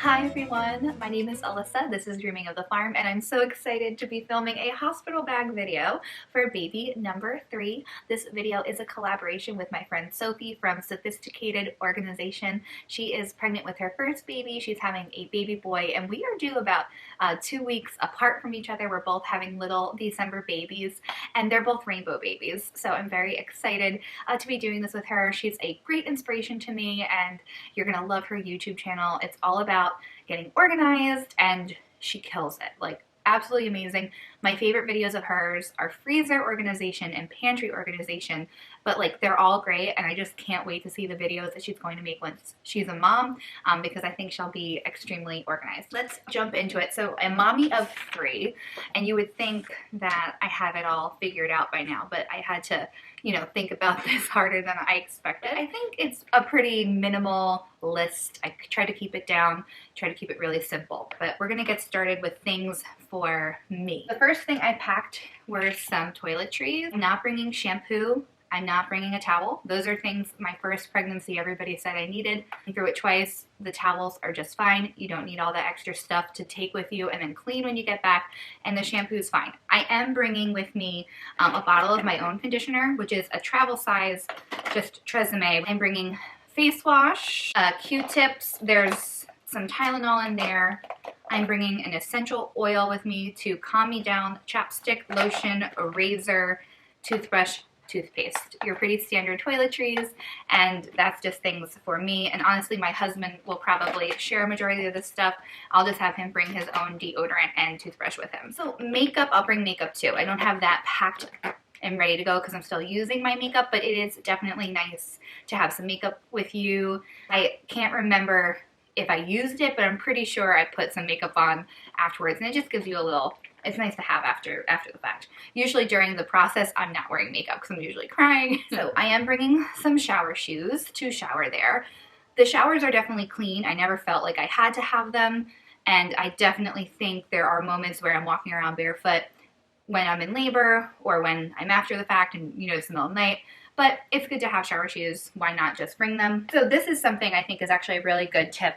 Hi everyone, my name is Alyssa, this is Dreaming of the Farm, and I'm so excited to be filming a hospital bag video for baby number 3. This video is a collaboration with my friend Sophie from Sophisticated Organization. She is pregnant with her first baby, she's having a baby boy, and we are due about 2 weeks apart from each other. We're both having little December babies, and they're both rainbow babies, so I'm very excited to be doing this with her. She's a great inspiration to me, and you're gonna love her YouTube channel. It's all about getting organized, and she kills it. Like, absolutely amazing. My favorite videos of hers are freezer organization and pantry organization, but like they're all great, and I just can't wait to see the videos that she's going to make once she's a mom, because I think she'll be extremely organized. Let's jump into it. So I'm mommy of 3, and you would think that I have it all figured out by now, but I had to, you know, think about this harder than I expected. I think it's a pretty minimal list. I try to keep it down, try to keep it really simple, but we're gonna get started with things for me. The first thing I packed were some toiletries. I'm not bringing shampoo. I'm not bringing a towel. Those are things my first pregnancy everybody said I needed. I threw it twice. The towels are just fine. You don't need all that extra stuff to take with you and then clean when you get back, and the shampoo is fine. I am bringing with me a bottle of my own conditioner, which is a travel size, just Tresemme. I'm bringing face wash, Q-tips, there's some Tylenol in there. I'm bringing an essential oil with me to calm me down, chapstick, lotion, a razor, toothbrush, toothpaste. Your pretty standard toiletries, and that's just things for me. And honestly, my husband will probably share a majority of this stuff. I'll just have him bring his own deodorant and toothbrush with him. So makeup, I'll bring makeup too. I don't have that packed and ready to go because I'm still using my makeup, but it is definitely nice to have some makeup with you. I can't remember if I used it, but I'm pretty sure I put some makeup on afterwards, and it just gives you a little, it's nice to have after the fact. Usually during the process, I'm not wearing makeup because I'm usually crying. So I am bringing some shower shoes to shower there. The showers are definitely clean. I never felt like I had to have them, and I definitely think there are moments where I'm walking around barefoot when I'm in labor or when I'm after the fact and, you know, it's the middle of the night. But it's good to have shower shoes. Why not just bring them? So this is something I think is actually a really good tip,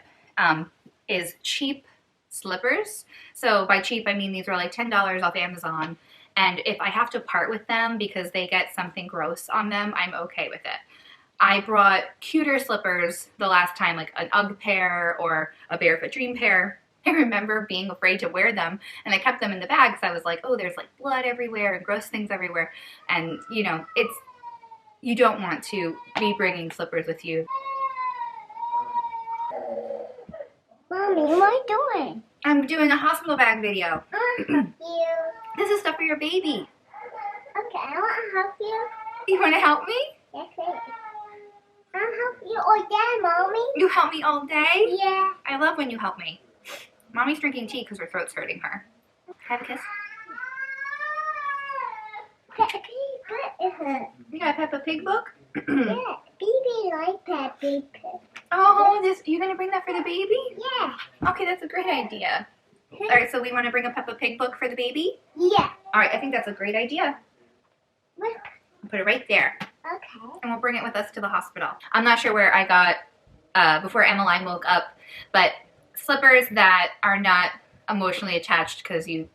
is cheap slippers. So by cheap, I mean these are like $10 off Amazon. And if I have to part with them because they get something gross on them, I'm okay with it. I brought cuter slippers the last time, like an UGG pair or a Barefoot Dream pair. I remember being afraid to wear them, and I kept them in the bag because I was like, oh, there's like blood everywhere and gross things everywhere. And you know, you don't want to be bringing slippers with you. Mommy, what are you doing? I'm doing a hospital bag video. I'll help you. This is stuff for your baby. Okay, I want to help you. You want to help me? Yes, please. I'll help you all day, Mommy. You help me all day? Yeah. I love when you help me. Mommy's drinking tea because her throat's hurting her. Have a kiss. Peppa Pig, what is it? You got a Peppa Pig book? Yeah, baby like Peppa Pig. Oh, you gonna bring that for the baby? Yeah. Okay, that's a great idea. All right, so we want to bring a Peppa Pig book for the baby? Yeah. All right, I think that's a great idea. Look. I'll put it right there. Okay. And we'll bring it with us to the hospital. I'm not sure where I got, before Emmeline woke up, but slippers that are not emotionally attached because you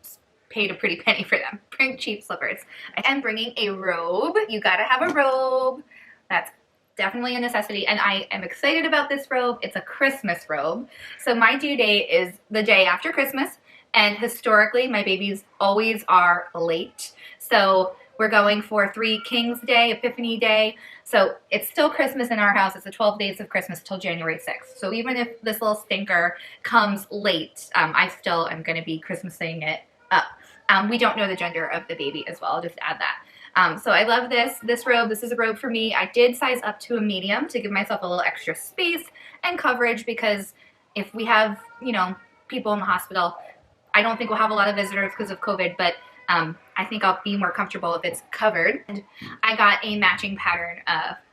paid a pretty penny for them. Bring cheap slippers. I am bringing a robe. You gotta have a robe. That's definitely a necessity, and I am excited about this robe. It's a Christmas robe. So my due date is the day after Christmas, and historically my babies always are late. So we're going for 3 Kings Day, Epiphany Day. So it's still Christmas in our house. It's the 12 days of Christmas till January 6th. So even if this little stinker comes late, I still am gonna be Christmasing it up. We don't know the gender of the baby as well. I'll just add that. So I love this robe. This is a robe for me. I did size up to a medium to give myself a little extra space and coverage, because if we have, you know, people in the hospital, I don't think we'll have a lot of visitors because of COVID, but I think I'll be more comfortable if it's covered. And I got a matching pattern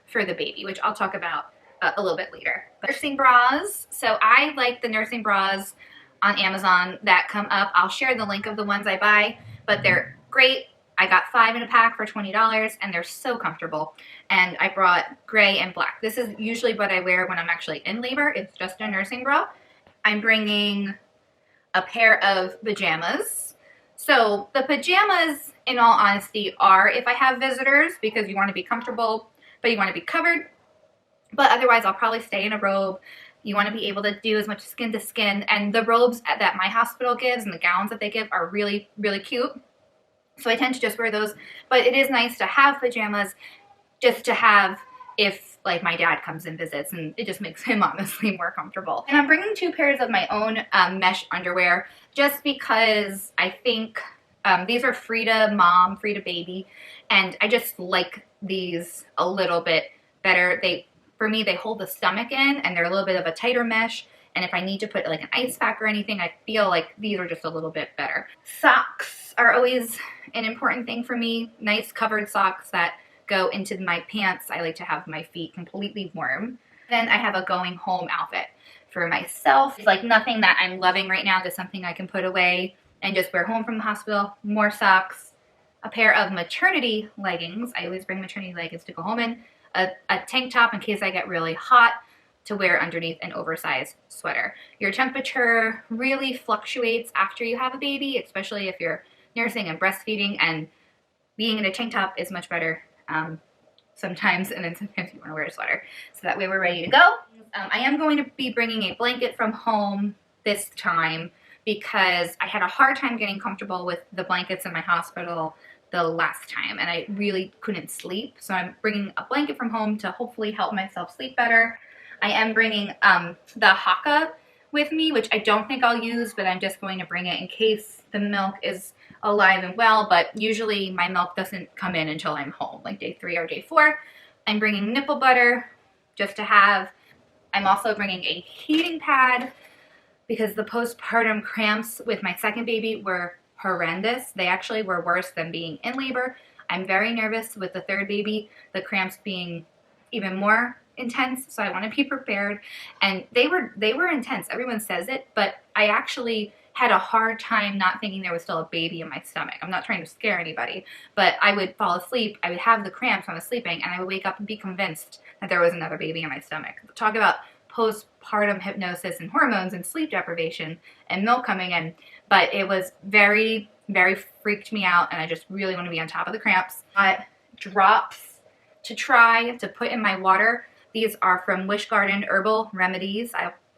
for the baby, which I'll talk about a little bit later. Nursing bras. So I like the nursing bras on Amazon that come up. I'll share the link of the ones I buy, but they're great. I got 5 in a pack for $20, and they're so comfortable. And I brought gray and black. This is usually what I wear when I'm actually in labor. It's just a nursing bra. I'm bringing a pair of pajamas. So the pajamas, in all honesty, are if I have visitors, because you want to be comfortable, but you want to be covered. But otherwise, I'll probably stay in a robe. You want to be able to do as much skin to skin. And the robes that my hospital gives and the gowns that they give are really, really cute. So I tend to just wear those. But it is nice to have pajamas just to have if like my dad comes and visits, and it just makes him honestly more comfortable. And I'm bringing 2 pairs of my own mesh underwear just because I think these are Frida mom, Frida baby, and I just like these a little bit better. For me, they hold the stomach in, and they're a little bit of a tighter mesh. And if I need to put like an ice pack or anything, I feel like these are just a little bit better. Socks are always an important thing for me. Nice covered socks that go into my pants. I like to have my feet completely warm. Then I have a going home outfit for myself. It's like nothing that I'm loving right now, just something I can put away and just wear home from the hospital. More socks, a pair of maternity leggings. I always bring maternity leggings to go home in. A tank top in case I get really hot to wear underneath an oversized sweater. Your temperature really fluctuates after you have a baby, especially if you're nursing and breastfeeding, and being in a tank top is much better sometimes, and then sometimes you want to wear a sweater. So that way we're ready to go. I am going to be bringing a blanket from home this time because I had a hard time getting comfortable with the blankets in my hospital the last time, and I really couldn't sleep. So I'm bringing a blanket from home to hopefully help myself sleep better. I am bringing the Haka with me, which I don't think I'll use, but I'm just going to bring it in case the milk is alive and well. But usually my milk doesn't come in until I'm home, like day 3 or day 4. I'm bringing nipple butter just to have. I'm also bringing a heating pad because the postpartum cramps with my second baby were horrendous. They actually were worse than being in labor. I'm very nervous with the third baby, the cramps being even more intense, so I want to be prepared. And they were intense. Everyone says it, but I actually had a hard time not thinking there was still a baby in my stomach. I'm not trying to scare anybody, but I would fall asleep, I would have the cramps when I was sleeping, and I would wake up and be convinced that there was another baby in my stomach. Talk about postpartum hypnosis and hormones and sleep deprivation and milk coming in, but it was very, very freaked me out, and I just really want to be on top of the cramps. Drops to try to put in my water. These are from Wish Garden Herbal Remedies.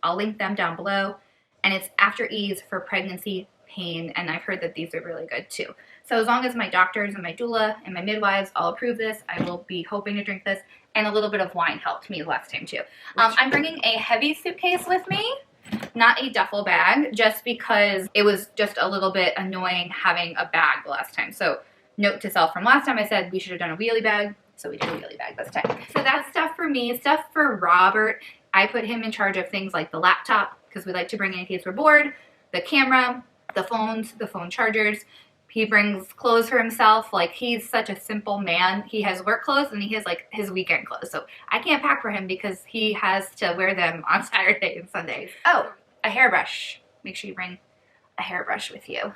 I'll link them down below. And it's After Ease for pregnancy pain, and I've heard that these are really good too. So as long as my doctors and my doula and my midwives all approve this, I will be hoping to drink this. And a little bit of wine helped me last time too. I'm bringing a heavy suitcase with me, not a duffel bag, just because it was just a little bit annoying having a bag the last time. So note to self from last time, I said we should have done a wheelie bag. So we did a wheelie bag this time. So that's stuff for me. Stuff for Robert. I put him in charge of things like the laptop, because we like to bring in case we're bored, the camera, the phones, the phone chargers. He brings clothes for himself. Like, he's such a simple man. He has work clothes and he has like his weekend clothes. So I can't pack for him because he has to wear them on Saturday and Sundays. Oh, a hairbrush. Make sure you bring a hairbrush with you,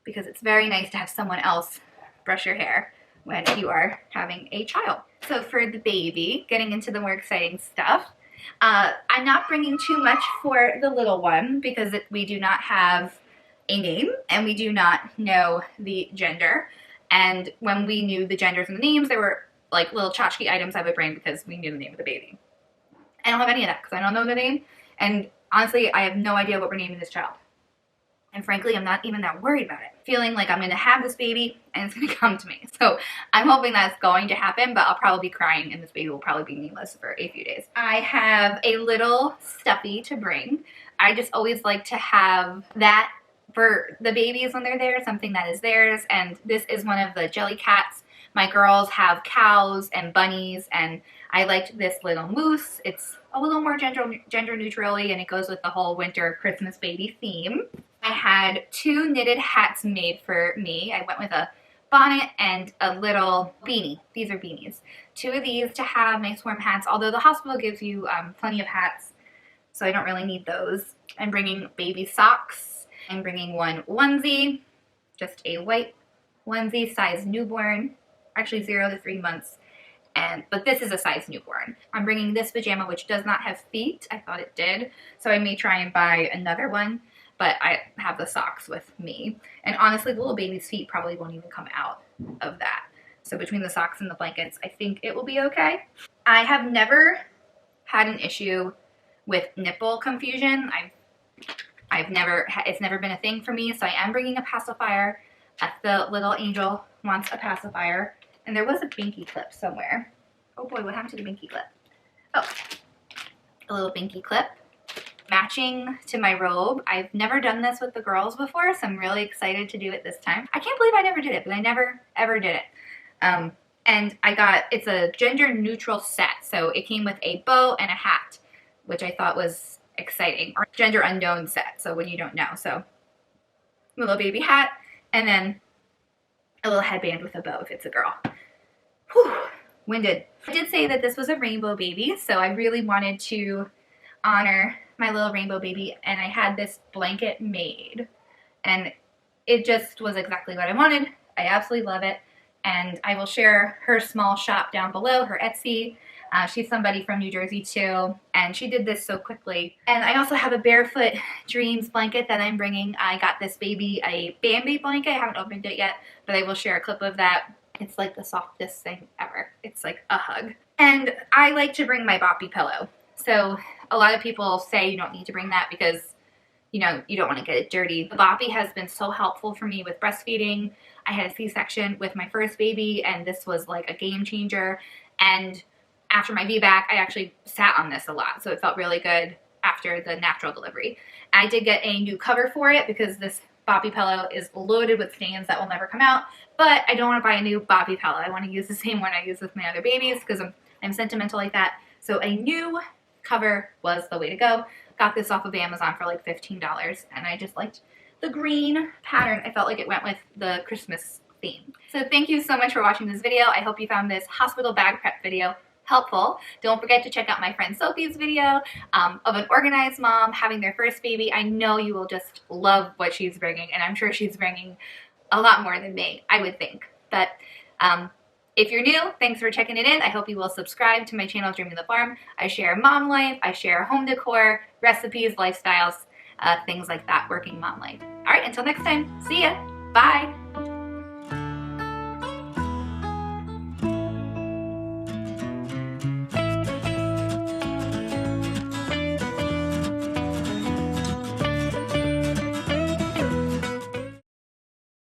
because it's very nice to have someone else brush your hair when you are having a child. So for the baby, getting into the more exciting stuff, I'm not bringing too much for the little one because we do not have a name and we do not know the gender. And when we knew the genders and the names, there were like little tchotchke items I would bring because we knew the name of the baby. I don't have any of that because I don't know the name. And honestly, I have no idea what we're naming this child. And frankly, I'm not even that worried about it. Feeling like I'm going to have this baby and it's going to come to me. So I'm hoping that's going to happen, but I'll probably be crying and this baby will probably be nameless for a few days. I have a little stuffy to bring. I just always like to have that for the babies when they're there, something that is theirs. And this is one of the jelly cats. My girls have cows and bunnies, and I liked this little moose. It's a little more gender neutral-y, and it goes with the whole winter Christmas baby theme. I had 2 knitted hats made for me. I went with a bonnet and a little beanie. These are beanies. 2 of these to have nice warm hats, although the hospital gives you plenty of hats, so I don't really need those. I'm bringing baby socks. I'm bringing one onesie, just a white onesie, size newborn, actually 0 to 3 months. But this is a size newborn. I'm bringing this pajama, which does not have feet. I thought it did, so I may try and buy another one, but I have the socks with me. And honestly, the little baby's feet probably won't even come out of that. So between the socks and the blankets, I think it will be okay. I have never had an issue with nipple confusion. It's never been a thing for me, so I am bringing a pacifier. The little angel wants a pacifier. And there was a binky clip somewhere. Oh boy, what happened to the binky clip? Oh, a little binky clip matching to my robe. I've never done this with the girls before, so I'm really excited to do it this time. I can't believe I never did it, but I never ever did it. And it's a gender neutral set, so it came with a bow and a hat, which I thought was exciting. Or gender unknown set, so when you don't know. So a little baby hat, and then a little headband with a bow if it's a girl. Whew, winded. I did say that this was a rainbow baby, so I really wanted to honor my little rainbow baby, and I had this blanket made, and it just was exactly what I wanted. I absolutely love it, and I will share her small shop down below, her Etsy. She's somebody from New Jersey too, and she did this so quickly. And I also have a Barefoot Dreams blanket that I'm bringing. I got this baby a Bambi blanket. I haven't opened it yet, but I will share a clip of that. It's like the softest thing ever. It's like a hug. And I like to bring my boppy pillow. So a lot of people say you don't need to bring that because, you know, you don't want to get it dirty. The boppy has been so helpful for me with breastfeeding. I had a C-section with my first baby, and this was like a game changer. And after my VBAC, I actually sat on this a lot, so it felt really good after the natural delivery. I did get a new cover for it because this boppy pillow is loaded with stains that will never come out, but I don't want to buy a new boppy pillow. I want to use the same one I use with my other babies because I'm sentimental like that. So a new cover was the way to go. Got this off of Amazon for like $15, and I just liked the green pattern. I felt like it went with the Christmas theme. So thank you so much for watching this video. I hope you found this hospital bag prep video helpful. Don't forget to check out my friend Sophie's video of an organized mom having their first baby. I know you will just love what she's bringing, and I'm sure she's bringing a lot more than me, I would think. But if you're new, thanks for checking it in. I hope you will subscribe to my channel, Dreaming of the Farm. I share mom life, I share home decor, recipes, lifestyles, things like that, working mom life. All right, until next time, see ya. Bye.